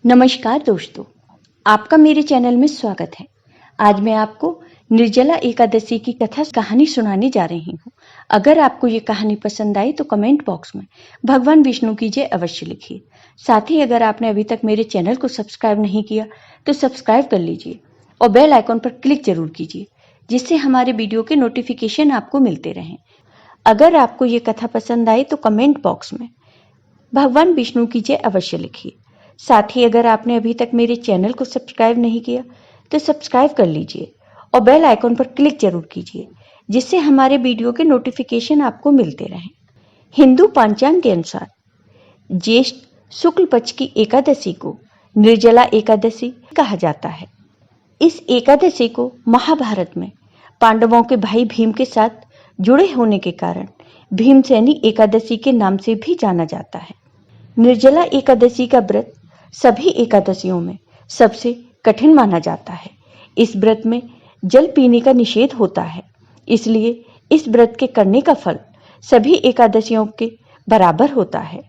नमस्कार दोस्तों, आपका मेरे चैनल में स्वागत है। आज मैं आपको निर्जला एकादशी की कथा कहानी सुनाने जा रही हूँ। अगर आपको ये कहानी पसंद आई तो कमेंट बॉक्स में भगवान विष्णु की जय अवश्य लिखिए। साथ ही अगर आपने अभी तक मेरे चैनल को सब्सक्राइब नहीं किया तो सब्सक्राइब कर लीजिए और बेल आइकॉन पर क्लिक जरूर कीजिए, जिससे हमारे वीडियो के नोटिफिकेशन आपको मिलते रहें। अगर आपको ये कथा पसंद आई तो कमेंट बॉक्स में भगवान विष्णु की जय अवश्य लिखिए। साथ ही अगर आपने अभी तक मेरे चैनल को सब्सक्राइब नहीं किया तो सब्सक्राइब कर लीजिए और बेल आइकॉन पर क्लिक जरूर कीजिए, जिससे हमारे वीडियो के नोटिफिकेशन आपको मिलते रहें। हिंदू पंचांग के अनुसार ज्येष्ठ शुक्ल पक्ष की एकादशी को निर्जला एकादशी कहा जाता है। इस एकादशी को महाभारत में पांडवों के भाई भीम के साथ जुड़े होने के कारण भीमसेनी एकादशी के नाम से भी जाना जाता है। निर्जला एकादशी का व्रत सभी एकादशियों में सबसे कठिन माना जाता है। इस व्रत में जल पीने का निषेध होता है, इसलिए इस व्रत के करने का फल सभी एकादशियों के बराबर होता है।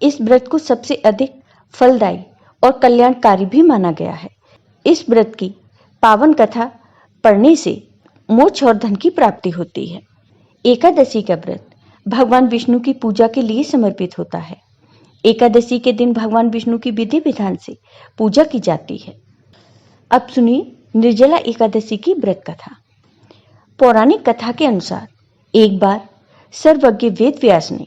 इस व्रत को सबसे अधिक फलदायी और कल्याणकारी भी माना गया है। इस व्रत की पावन कथा पढ़ने से मोक्ष और धन की प्राप्ति होती है। एकादशी का व्रत भगवान विष्णु की पूजा के लिए समर्पित होता है। एकादशी के दिन भगवान विष्णु की विधि विधान से पूजा की जाती है। अब सुनिए निर्जला एकादशी की व्रत कथा। पौराणिक कथा के अनुसार एक बार सर्वज्ञ वेद व्यास ने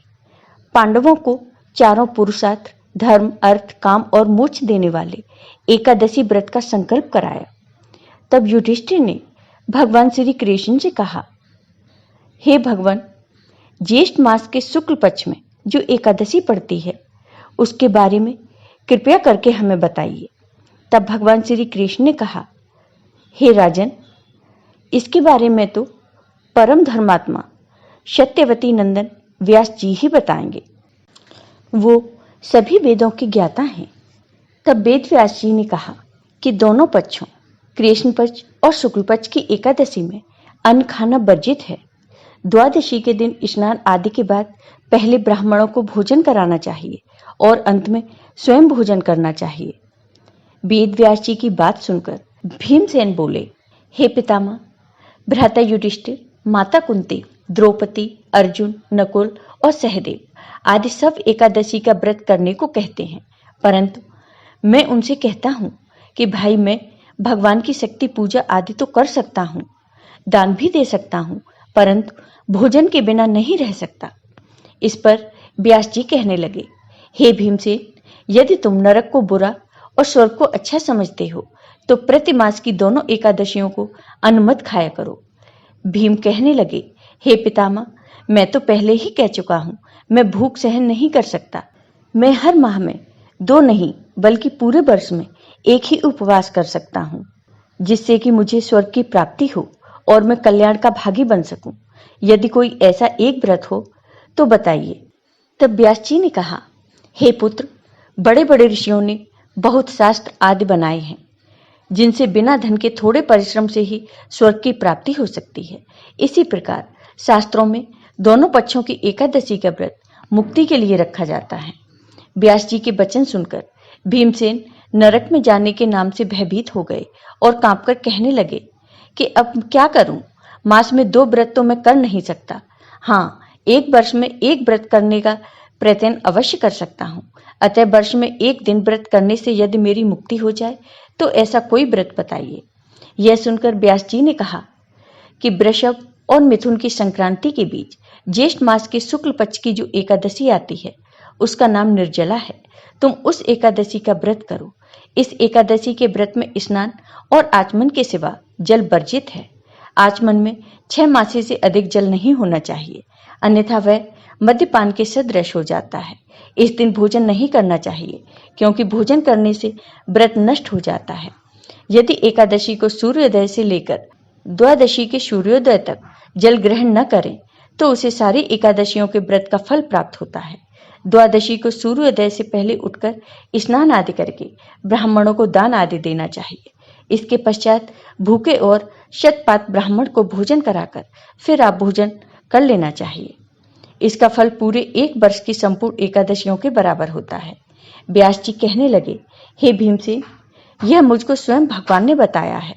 पांडवों को चारों पुरुषार्थ धर्म, अर्थ, काम और मोक्ष देने वाले एकादशी व्रत का संकल्प कराया। तब युधिष्ठिर ने भगवान श्री कृष्ण से कहा, हे भगवान, ज्येष्ठ मास के शुक्ल पक्ष में जो एकादशी पड़ती है उसके बारे में कृपया करके हमें बताइए। तब भगवान श्री कृष्ण ने कहा, हे राजन, इसके बारे में तो परम धर्मात्मा सत्यवती नंदन व्यास जी ही बताएंगे। वो सभी वेदों के ज्ञाता हैं। तब वेद व्यास जी ने कहा कि दोनों पक्षों कृष्ण पक्ष और शुक्ल पक्ष की एकादशी में अन्न खाना वर्जित है। द्वादशी के दिन स्नान आदि के बाद पहले ब्राह्मणों को भोजन कराना चाहिए और अंत में स्वयं भोजन करना चाहिए। वेद व्यास जी की बात सुनकर भीमसेन बोले, हे पितामह, भ्राता युधिष्ठिर, माता कुंती, द्रौपदी, अर्जुन, नकुल और सहदेव आदि सब एकादशी का व्रत करने को कहते हैं, परंतु मैं उनसे कहता हूँ कि भाई, मैं भगवान की शक्ति पूजा आदि तो कर सकता हूँ, दान भी दे सकता हूँ, परंतु भोजन के बिना नहीं रह सकता। इस पर व्यास जी कहने लगे, हे भीमसेन, यदि तुम नरक को बुरा और स्वर्ग को अच्छा समझते हो तो प्रतिमास की दोनों एकादशियों को अन्न मत खाया करो। भीम कहने लगे, हे पितामह, मैं तो पहले ही कह चुका हूं, मैं भूख सहन नहीं कर सकता। मैं हर माह में 2 नहीं बल्कि पूरे वर्ष में एक ही उपवास कर सकता हूं, जिससे कि मुझे स्वर्ग की प्राप्ति हो और मैं कल्याण का भागी बन सकूं। यदि कोई ऐसा एक व्रत हो तो बताइए। तब व्यास जी ने कहा, हे पुत्र, बड़े बड़े ऋषियों ने बहुत शास्त्र आदि बनाए हैं, जिनसे बिना धन के थोड़े परिश्रम से ही स्वर्ग की प्राप्ति हो सकती है। इसी प्रकार शास्त्रों में दोनों पक्षों की एकादशी का व्रत मुक्ति के लिए रखा जाता है। व्यास जी के वचन सुनकर भीमसेन नरक में जाने के नाम से भयभीत हो गए और कांपकर कहने लगे कि अब क्या करूं? मास में 2 व्रत तो मैं कर नहीं सकता। हाँ, एक वर्ष में एक व्रत करने का प्रयत्न अवश्य कर सकता हूँ। अतः वर्ष में एक दिन व्रत करने से यदि मेरी मुक्ति हो जाए तो ऐसा कोई व्रत बताइए। यह सुनकर व्यास जी ने कहा कि वृषभ और मिथुन की संक्रांति के बीच ज्येष्ठ मास के शुक्ल पक्ष की जो एकादशी आती है उसका नाम निर्जला है। तुम उस एकादशी का व्रत करो। इस एकादशी के व्रत में स्नान और आचमन के सिवा जल वर्जित है। आचमन में 6 मासे से अधिक जल नहीं होना चाहिए, अन्यथा वह मद्यपान के सदृश हो जाता है। इस दिन भोजन नहीं करना चाहिए, क्योंकि भोजन करने से व्रत नष्ट हो जाता है। यदि एकादशी को सूर्योदय से लेकर द्वादशी के सूर्योदय तक जल ग्रहण न करें तो उसे सारी एकादशियों के व्रत का फल प्राप्त होता है। द्वादशी को सूर्योदय से पहले उठकर स्नान आदि करके ब्राह्मणों को दान आदि देना चाहिए। इसके पश्चात भूखे और शतपात ब्राह्मण को भोजन कराकर फिर आप भोजन कर लेना चाहिए। इसका फल पूरे 1 वर्ष की संपूर्ण एकादशियों के बराबर होता है। व्यास जी कहने लगे, हे भीमसेन, यह मुझको स्वयं भगवान ने बताया है।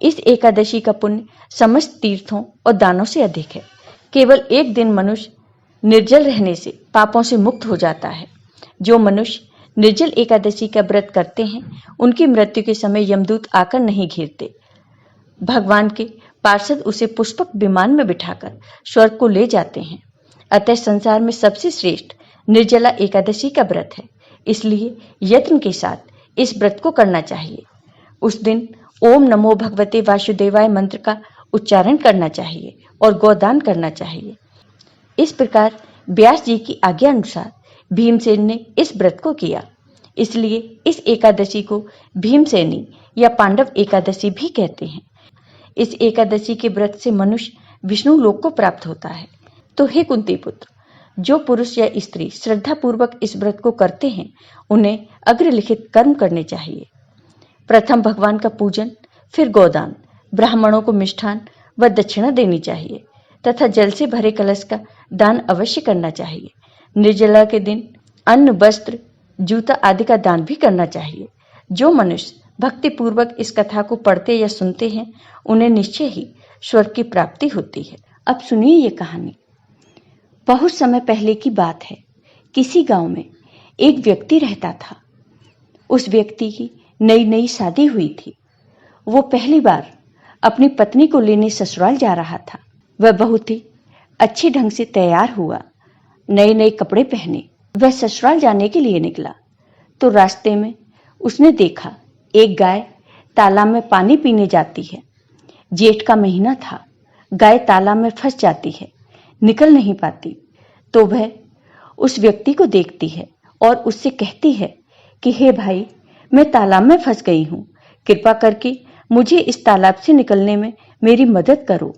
इस एकादशी का पुण्य समस्त तीर्थों और दानों से अधिक है। केवल एक दिन मनुष्य निर्जल रहने से पापों से मुक्त हो जाता है। जो मनुष्य निर्जल एकादशी का व्रत करते हैं, उनकी मृत्यु के समय यमदूत आकर नहीं घेरते। भगवान के पार्षद उसे पुष्पक विमान में बिठाकर स्वर्ग को ले जाते हैं। अतः संसार में सबसे श्रेष्ठ निर्जला एकादशी का व्रत है। इसलिए यत्न के साथ इस व्रत को करना चाहिए। उस दिन ओम नमो भगवते वासुदेवाय मंत्र का उच्चारण करना चाहिए और गोदान करना चाहिए। इस प्रकार व्यास जी की आज्ञा अनुसार भीमसेन ने इस व्रत को किया। इसलिए इस एकादशी को भीमसेनी या पांडव एकादशी भी कहते हैं। इस एकादशी के व्रत से मनुष्य विष्णु लोक को प्राप्त होता है। तो हे कुंती पुत्र, जो पुरुष या स्त्री श्रद्धा पूर्वक इस व्रत को करते हैं, उन्हें अग्रलिखित कर्म करने चाहिए। प्रथम भगवान का पूजन, फिर गोदान, ब्राह्मणों को मिष्ठान व दक्षिणा देनी चाहिए तथा जल से भरे कलश का दान अवश्य करना चाहिए। निर्जला के दिन अन्न, वस्त्र, जूता आदि का दान भी करना चाहिए। जो मनुष्य भक्ति पूर्वक इस कथा को पढ़ते या सुनते हैं, उन्हें निश्चय ही स्वर्ग की प्राप्ति होती है। अब सुनिए ये कहानी। बहुत समय पहले की बात है। किसी गांव में एक व्यक्ति रहता था। उस व्यक्ति की नई नई शादी हुई थी। वो पहली बार अपनी पत्नी को लेने ससुराल जा रहा था। वह बहुत ही अच्छे ढंग से तैयार हुआ, नए नए कपड़े पहने। वह ससुराल जाने के लिए निकला तो रास्ते में उसने देखा एक गाय तालाब में पानी पीने जाती है। जेठ का महीना था। गाय तालाब में फंस जाती है, निकल नहीं पाती। तो वह उस व्यक्ति को देखती है और उससे कहती है कि हे भाई, मैं तालाब में फंस गई हूँ, कृपा करके मुझे इस तालाब से निकलने में मेरी मदद करो।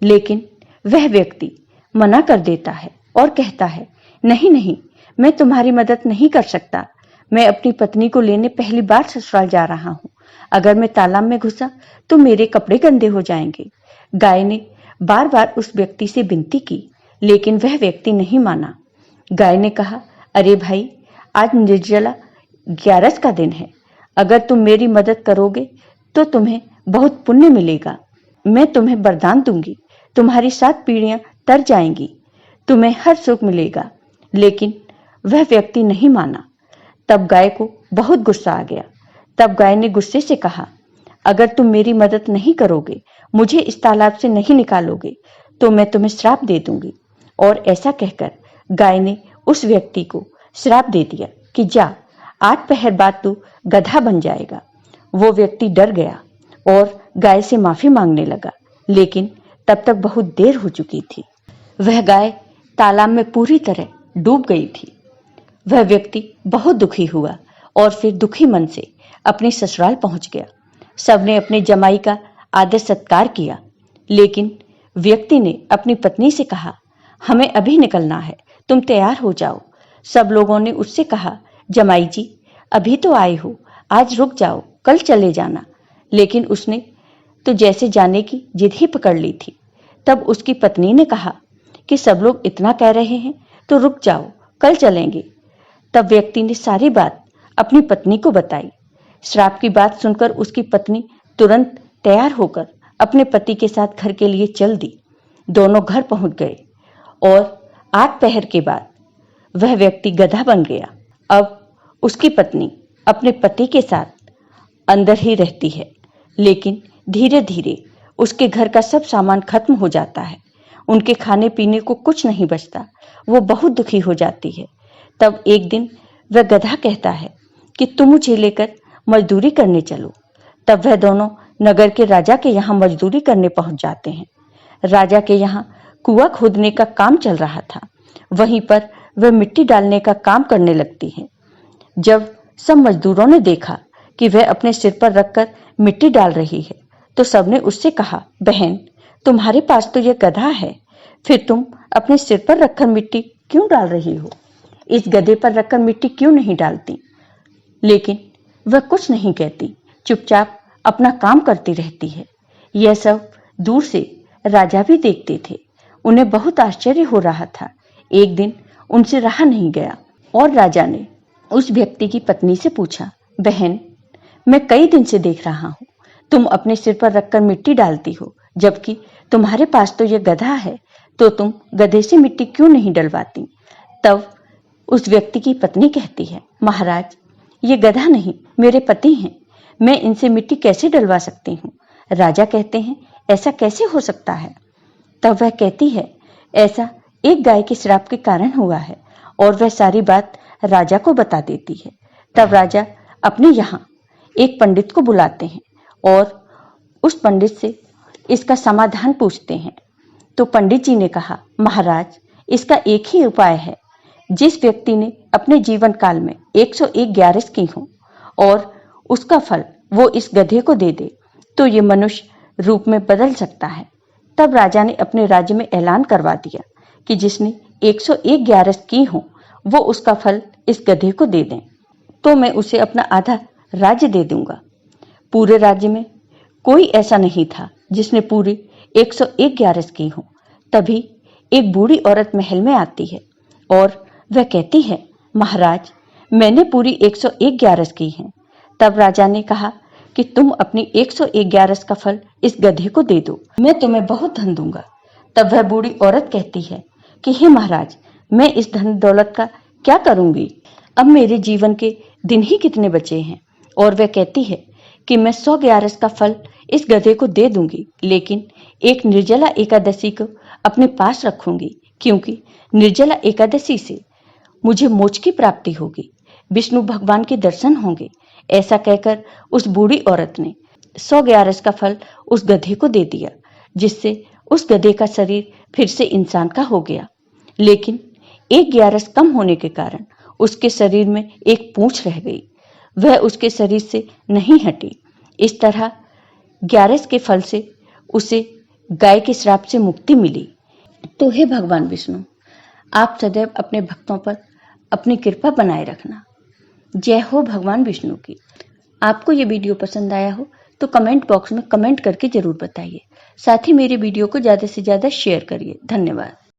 लेकिन वह व्यक्ति मना कर देता है और कहता है, नहीं नहीं, मैं तुम्हारी मदद नहीं कर सकता। मैं अपनी पत्नी को लेने पहली बार ससुराल जा रहा हूँ। अगर मैं तालाब में घुसा तो मेरे कपड़े गंदे हो जाएंगे। गाय ने बार बार उस व्यक्ति से विनती की, लेकिन वह व्यक्ति नहीं माना। गाय ने कहा, अरे भाई, आज निर्जला 11 का दिन है। अगर तुम मेरी मदद करोगे तो तुम्हें बहुत पुण्य मिलेगा। मैं तुम्हें वरदान दूंगी, तुम्हारी 7 पीढ़ियां तर जाएंगी, तुम्हें हर सुख मिलेगा। लेकिन वह व्यक्ति नहीं माना। तब गाय को बहुत गुस्सा आ गया। तब गाय ने गुस्से से कहा, अगर तुम मेरी मदद नहीं करोगे, मुझे इस तालाब से नहीं निकालोगे, तो मैं तुम्हें श्राप दे दूंगी। और ऐसा कहकर गाय ने उस व्यक्ति को श्राप दे दिया कि जा, 8 पहर बाद तू गधा बन जाएगा। वो व्यक्ति डर गया और गाय से माफी मांगने लगा, लेकिन तब तक बहुत देर हो चुकी थी। वह गाय तालाब में पूरी तरह डूब गई थी। वह व्यक्ति बहुत दुखी हुआ और फिर दुखी मन से अपने ससुराल पहुंच गया। सबने अपने जमाई का आदर सत्कार किया, लेकिन व्यक्ति ने अपनी पत्नी से कहा, हमें अभी निकलना है, तुम तैयार हो जाओ। सब लोगों ने उससे कहा, जमाई जी, अभी तो आए हो, आज रुक जाओ, कल चले जाना। लेकिन उसने तो जैसे जाने की जिद ही पकड़ ली थी। तब उसकी पत्नी ने कहा कि सब लोग इतना कह रहे हैं तो रुक जाओ, कल चलेंगे। तब व्यक्ति ने सारी बात अपनी पत्नी को बताई। श्राप की बात सुनकर उसकी पत्नी तुरंत तैयार होकर अपने पति के साथ घर के लिए चल दी। दोनों घर पहुंच गए और 8 पहर के बाद वह व्यक्ति गधा बन गया। अब उसकी पत्नी अपने पति के साथ अंदर ही रहती है, लेकिन धीरे धीरे उसके घर का सब सामान खत्म हो जाता है। उनके खाने पीने को कुछ नहीं बचता। वो बहुत दुखी हो जाती है। तब एक दिन वह गधा कहता है कि तुम मुझे लेकर मजदूरी करने चलो। तब वह दोनों नगर के राजा के यहाँ मजदूरी करने पहुंच जाते हैं। राजा के यहाँ कुआं खोदने का काम चल रहा था। वहीं पर वह मिट्टी डालने का काम करने लगती है। जब सब मजदूरों ने देखा कि वह अपने सिर पर रखकर मिट्टी डाल रही है, तो सबने उससे कहा, बहन, तुम्हारे पास तो यह गधा है, फिर तुम अपने सिर पर रखकर मिट्टी क्यों डाल रही हो? इस गधे पर रखकर मिट्टी क्यों नहीं डालती? लेकिन वह कुछ नहीं कहती, चुपचाप अपना काम करती रहती है। यह सब दूर से राजा भी देखते थे। उन्हें बहुत आश्चर्य हो रहा था। एक दिन उनसे रहा नहीं गया और राजा ने उस व्यक्ति की पत्नी से पूछा, बहन, मैं कई दिन से देख रहा हूं, तुम अपने सिर पर रखकर मिट्टी डालती हो, जबकि तुम्हारे पास तो यह गधा है, तो तुम गधे से मिट्टी क्यों नहीं डलवाती? तब उस व्यक्ति की पत्नी कहती है, महाराज, ये गधा नहीं, मेरे पति हैं, मैं इनसे मिट्टी कैसे डलवा सकती हूँ? राजा कहते हैं, ऐसा कैसे हो सकता है? तब वह कहती है, ऐसा एक गाय के श्राप के कारण हुआ है, और वह सारी बात राजा को बता देती है। तब राजा अपने यहाँ एक पंडित को बुलाते हैं और उस पंडित से इसका समाधान पूछते हैं। तो पंडित जी ने कहा, महाराज, इसका एक ही उपाय है। जिस व्यक्ति ने अपने जीवन काल में 101 ग्यारस की हो और उसका फल वो इस गधे को दे दे, तो ये मनुष्य रूप में बदल सकता है। तब राजा ने अपने राज्य में ऐलान करवा दिया कि जिसने 101 ग्यारस की हो वो उसका फल इस गधे को दे दें, तो मैं उसे अपना आधा राज्य दे दूंगा। पूरे राज्य में कोई ऐसा नहीं था जिसने पूरी 101 ग्यारस की हो। तभी एक बूढ़ी औरत महल में आती है और वह कहती है, महाराज, मैंने पूरी 101 ग्यारस की है। तब राजा ने कहा कि तुम अपनी 101 ग्यारस का फल इस गधे को दे दो, मैं तुम्हें बहुत धन दूंगा। तब वह बूढ़ी औरत कहती है कि हे महाराज, मैं इस धन दौलत का क्या करूंगी? अब मेरे जीवन के दिन ही कितने बचे हैं। और वह कहती है कि मैं 100 ग्यारस का फल इस गधे को दे दूंगी, लेकिन एक निर्जला एकादशी को अपने पास रखूंगी, क्योंकि निर्जला एकादशी से मुझे मोक्ष की प्राप्ति होगी, विष्णु भगवान के दर्शन होंगे। ऐसा कहकर उस बूढ़ी औरत ने 100 ग्यारस का फल उस गधे को दे दिया, जिससे उस गधे का शरीर फिर से इंसान का हो गया। लेकिन एक ग्यारस कम होने के कारण उसके शरीर में एक पूंछ रह गई, वह उसके शरीर से नहीं हटी। इस तरह ग्यारस के फल से उसे गाय के श्राप से मुक्ति मिली। तो हे भगवान विष्णु, आप सदैव अपने भक्तों पर अपनी कृपा बनाए रखना। जय हो भगवान विष्णु की। आपको ये वीडियो पसंद आया हो तो कमेंट बॉक्स में कमेंट करके जरूर बताइए। साथ ही मेरे वीडियो को ज़्यादा से ज़्यादा शेयर करिए। धन्यवाद।